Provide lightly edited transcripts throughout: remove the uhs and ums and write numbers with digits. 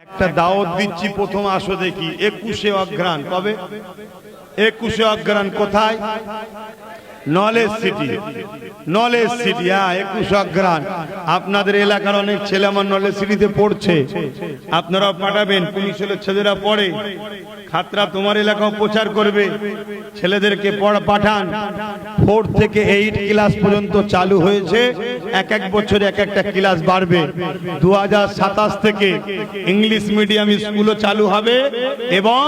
একটা দাওয়াত দিচ্ছি, প্রথম আসো দেখি 21শে অগ্রহায়ণ। কবে? 21শে অগ্রহায়ণ। কোথায়? Knowledge city. নলেজ সিটি, হ্যাঁ 21 অগ্রহায়ণ। আপনাদের এলাকার অনেক ছেলে আমার নলেজ সিটিতে পড়ছে, আপনারাও পাঠাবেন। পুলিশ ছেলেরা পড়ে, খাতরা তোমার এলাকাও প্রচার করবে, ছেলেদেরকে পাঠান। 4 থেকে 8 ক্লাস পর্যন্ত চালু হয়েছে, এক এক বছর এক একটা ক্লাস বাড়বে। 2027 থেকে ইংলিশ মিডিয়াম স্কুলও চালু হবে এবং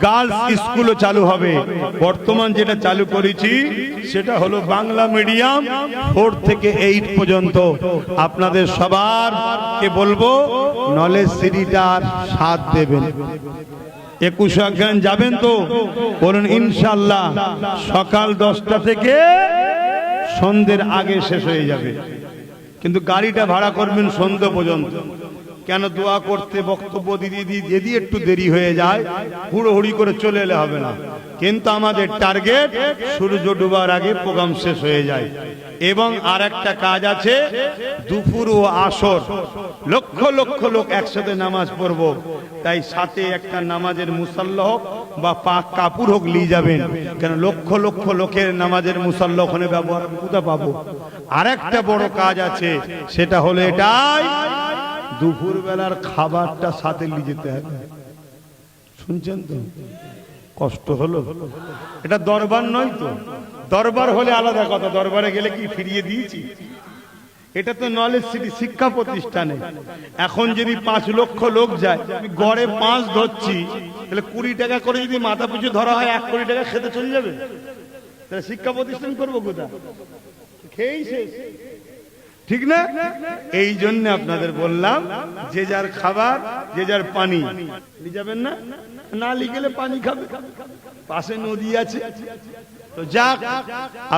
গার্লস স্কুলও চালু হবে। বর্তমান যেটা চালু করেছি সেটা হলো বাংলা মিডিয়াম 4 থেকে 8 পর্যন্ত। আপনাদের সবার কে বলবো নলেজ সিটিটার সাথ দেবেন। 21 অগ্রহায়ণ যাবেন তো? বলুন ইনশাআল্লাহ। সকাল 10টা থেকে সন্ধ্যের আগে শেষ হয়ে যাবে, কিন্তু গাড়িটা ভাড়া করবেন সন্ধ্যা পর্যন্ত। কেন? দোয়া করতে, বক্তব্য দিদি যদি একটু দেরি হয়ে যায় হুড়োহুড়ি করে চলে এলে হবে না, কিন্তু আমাদের টার্গেট সূর্য ডুবার আগে প্রোগ্রাম শেষ হয়ে যায়। এবং আর একটা কাজ আছে, দুপুর ও আসর লক্ষ লক্ষ লোক একসাথে নামাজ পড়বো, তাই সাথে একটা নামাজের মুসাল্লা হোক বা পাক কাপড় হোক নিয়ে যাবেন। কেন? লক্ষ লক্ষ লোকের নামাজের মুসাল্লা ওখানে ব্যবহার কোথা পাবো? আর একটা বড় কাজ আছে, সেটা হলো এটাই, দুপুর বেলার খাবারটা সাথে নিয়ে যেতে হবে। শুনছেন তো? কষ্ট হলো। এটা দরবার নয় তো, দরবার হলে আলাদা কথা, দরবারে গেলে কি ফিরিয়ে দিয়েছি। এটা তো নলেজ সিটি, শিক্ষা প্রতিষ্ঠানে। এখন যদি 5 লক্ষ লোক যায়, গড়ে 5 ধরছি, তাহলে 20 টাকা করে যদি মাথা পিছু ধরা হয় 1 কোটি টাকা খেতে চলে যাবে। তাহলে শিক্ষা প্রতিষ্ঠান করবো কোথায়? খেয়েই শেষ, ঠিক না? এই জন্য আপনাদের বললাম, যে যার খাবার, যে যার পানি নিয়ে যাবেন না, না নিয়ে গেলে পানি খাবে, পাশে নদী আছে। তো যাক,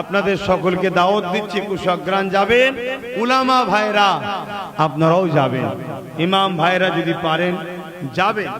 আপনাদের সকলকে দাওয়াত দিচ্ছি, 21 অগ্রহায়ণ যাবেন। উলামা ভাইরা আপনারাও যাবেন, ইমাম ভাইরা যদি পারেন যাবেন।